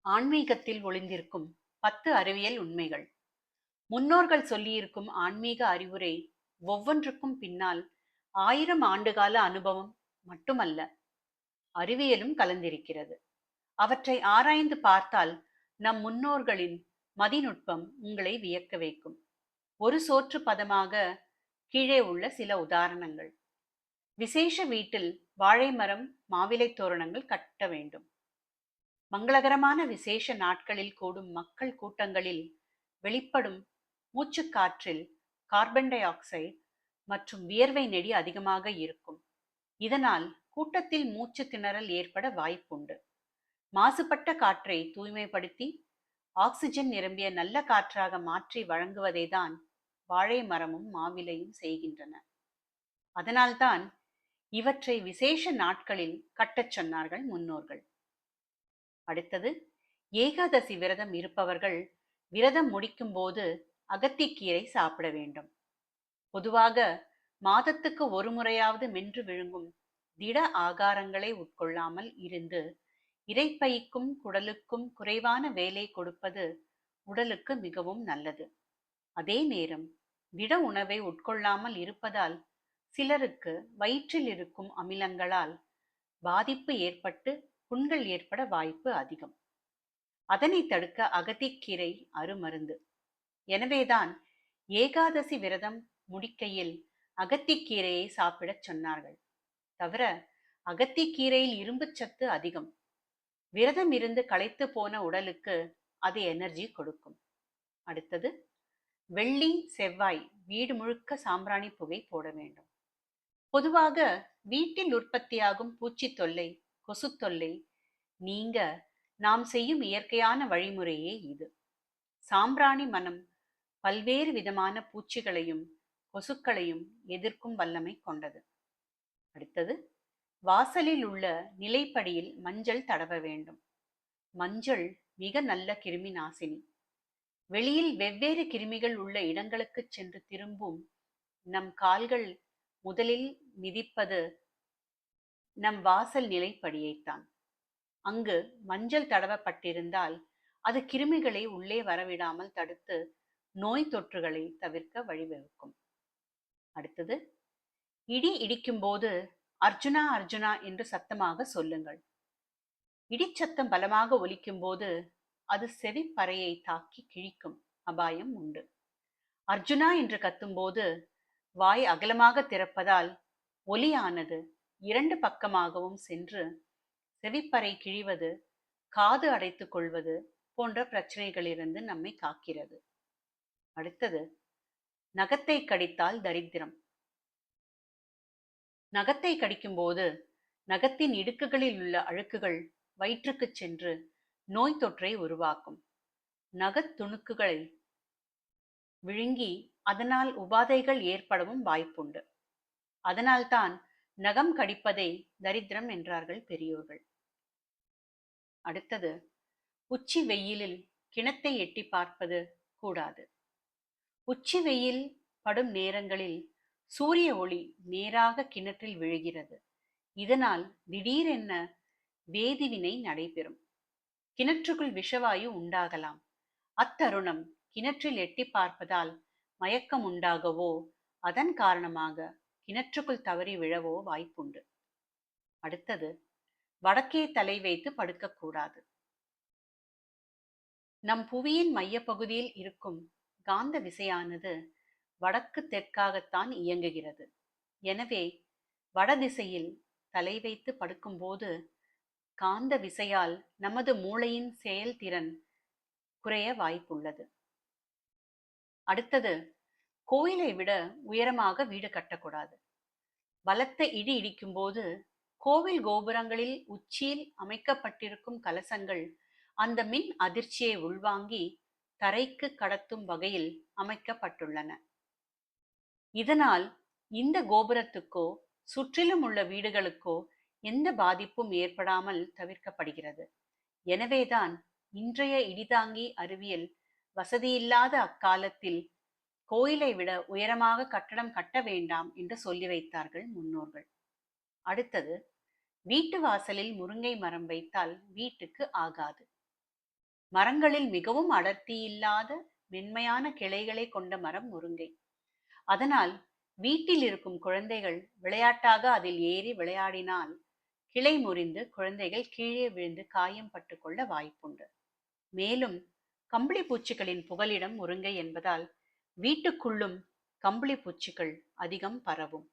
ஆன்மீகத்தில் ஒளிந்திருக்கும் 10 அறிவியல் உண்மைகள். முன்னோர்கள் சொல்லியிருக்கும் ஆன்மீக அறிவுரை ஒவ்வொன்றுக்கும் பின்னால் 1000 ஆண்டுகால அனுபவம் மட்டுமல்ல, அறிவியலும் கலந்திருக்கிறது. அவற்றை ஆராய்ந்து பார்த்தால் நம் முன்னோர்களின் மதிநுட்பம் உங்களை வியக்க வைக்கும். ஒரு சோற்று பதமாக கீழே உள்ள சில உதாரணங்கள். விசேஷ வீட்டில் வாழை மரம், மாவிலை தோரணங்கள் கட்ட வேண்டும். மங்களகரமான விசேஷ நாட்களில் கூடும் மக்கள் கூட்டங்களில் வெளிப்படும் மூச்சுக்காற்றில் கார்பன் டை ஆக்சைடு மற்றும் வியர்வை நெடி அதிகமாக இருக்கும். இதனால் கூட்டத்தில் மூச்சு திணறல் ஏற்பட வாய்ப்புண்டு. மாசுபட்ட காற்றை தூய்மைப்படுத்தி ஆக்சிஜன் நிரம்பிய நல்ல காற்றாக மாற்றி வழங்குவதை தான் வாழை மரமும் மாவிலையும் செய்கின்றன. அதனால்தான் இவற்றை விசேஷ நாட்களில் கட்டச் சொன்னார்கள் முன்னோர்கள். அடுத்தது, ஏகாதசி விரதம் இருப்பவர்கள் விரதம் முடிக்கும் போது அகத்திக்கீரை சாப்பிட வேண்டும். பொதுவாக மாதத்துக்கு ஒரு முறையாவது மென்று விழுங்கும் திட ஆகாரங்களை உட்கொள்ளாமல் இருந்து இரைப்பைக்கும் குடலுக்கும் குறைவான வேலை கொடுப்பது உடலுக்கு மிகவும் நல்லது. அதே நேரம் திட உணவை உட்கொள்ளாமல் இருப்பதால் சிலருக்கு வயிற்றில் இருக்கும் அமிலங்களால் பாதிப்பு ஏற்பட்டு புண்கள் ஏற்பட வாய்ப்பு அதிகம். அதனை தடுக்க அகத்திக்கீரை அருமருந்து. எனவேதான் ஏகாதசி விரதம் முடிக்கையில் அகத்திக்கீரையை சாப்பிடச் சொன்னார்கள். தவிர அகத்திக்கீரையில் இரும்பு சத்து அதிகம். விரதம் இருந்து களைத்து போன உடலுக்கு அது எனர்ஜி கொடுக்கும். அடுத்தது, வெள்ளி செவ்வாய் வீடு முழுக்க சாம்பிராணி புகை போட வேண்டும். பொதுவாக வீட்டில் உற்பத்தியாகும் பூச்சி தொல்லை, கொசு தொல்லை நீங்க நாம் செய்யும் இயற்கையான வழிமுறையே இது. சாம்பிராணி மனம் பல்வேறு விதமான பூச்சிகளையும் கொசுக்களையும் எதிர்க்கும் வல்லமை கொண்டது. அடுத்தது, வாசலில் உள்ள நிலைப்படியில் மஞ்சள் தடவ வேண்டும். மஞ்சள் மிக நல்ல கிருமி நாசினி. வெளியில் வெவ்வேறு கிருமிகள் உள்ள இடங்களுக்கு சென்று திரும்பும் நம் கால்கள் முதலில் மிதிப்பது நம் வாசல் நிலைப்படியைத்தான். அங்கு மஞ்சள் தடவப்பட்டிருந்தால் அது கிருமிகளை உள்ளே வரவிடாமல் தடுத்து நோய் தொற்றுகளை தவிர்க்க வழிவகுக்கும். அடுத்தது, இடி இடிக்கும் போது அர்ஜுனா அர்ஜுனா என்று சத்தமாக சொல்லுங்கள். இடிச்சத்தம் பலமாக ஒலிக்கும் போது அது செவிப்பறையை தாக்கி கிழிக்கும் அபாயம் உண்டு. அர்ஜுனா என்று கத்தும்போது வாய் அகலமாக திறப்பதால் ஒலியானது 2 பக்கமாகவும் சென்று செவிப்பறை கிழிவது, காது அடைத்துக் கொள்வது போன்ற பிரச்சனைகளிலிருந்து நம்மை காக்கிறது. அடுத்தது, நகத்தை கடித்தால் தரித்திரம். நகத்தை கடிக்கும் போது நகத்தின் இடுக்குகளில் உள்ள அழுக்குகள் வயிற்றுக்கு சென்று நோய் தொற்றை உருவாக்கும். நகத் துணுக்குகளை விழுங்கி அதனால் உபாதைகள் ஏற்படவும் வாய்ப்புண்டு. அதனால்தான் நகம் கடிப்பதை தரித்திரம் என்றார்கள் பெரியோர்கள். அடுத்தது, உச்சி வெயிலில் கிணத்தை எட்டி பார்ப்பது கூடாது. உச்சி வெயில் படும் நேரங்களில் சூரிய ஒளி நேராக கிணற்றில் விழுகிறது. இதனால் திடீரென வேதிவினை நடைபெறும். கிணற்றுக்குள் விஷவாயு உண்டாகலாம். அத்தருணம் கிணற்றில் எட்டி பார்ப்பதால் மயக்கம் உண்டாகவோ அதன் காரணமாக கிணற்றுக்குள் தவறி விழவோ வாய்ப்புண்டு. அடுத்தது, வடக்கே தலை வைத்து படுக்கக்கூடாது. நம் புவியின் மையப்பகுதியில் இருக்கும் காந்த விசையானது வடக்கு தெற்காகத்தான் இயங்குகிறது. எனவே வடதிசையில் தலை வைத்து படுக்கும்போது காந்த விசையால் நமது மூளையின் செயல்திறன் குறைய வாய்ப்புள்ளது. அடுத்தது, கோயிலை விட உயரமாக வீடு கட்டக்கூடாது. பலத்த இடி இடிக்கும் போது கோவில் கோபுரங்களில் உச்சியில் அமைக்கப்பட்டிருக்கும் கலசங்கள் அந்த மின் அதிர்ச்சியை உள்வாங்கி தரைக்கு கடத்தும் வகையில் அமைக்கப்பட்டுள்ளன. இதனால் இந்த கோபுரத்துக்கோ சுற்றிலும் உள்ள வீடுகளுக்கோ எந்த பாதிப்பும் ஏற்படாமல் தவிர்க்கப்படுகிறது. எனவேதான் இன்றைய இடிதாங்கி அறிவியல் வசதியில்லாத அக்காலத்தில் கோயிலை விட உயரமாக கட்டடம் கட்ட வேண்டாம் என்று சொல்லி வைத்தார்கள் முன்னோர்கள். அடுத்தது, வீட்டு வாசலில் முருங்கை மரம் வைத்தால் வீட்டுக்கு ஆகாது. மரங்களில் மிகவும் அடர்த்தி இல்லாத மென்மையான கிளைகளை கொண்ட மரம் முருங்கை. அதனால் வீட்டில் இருக்கும் குழந்தைகள் விளையாட்டாக அதில் ஏறி விளையாடினால் கிளை முறிந்து குழந்தைகள் கீழே விழுந்து காயம் பட்டுக்கொள்ள வாய்ப்புண்டு. மேலும் கம்பளி பூச்சிகளின் புகலிடம் முருங்கை என்பதால் வீட்டுக்குள்ளும் கம்பளி பூச்சிகள் அதிகம் பரவும்.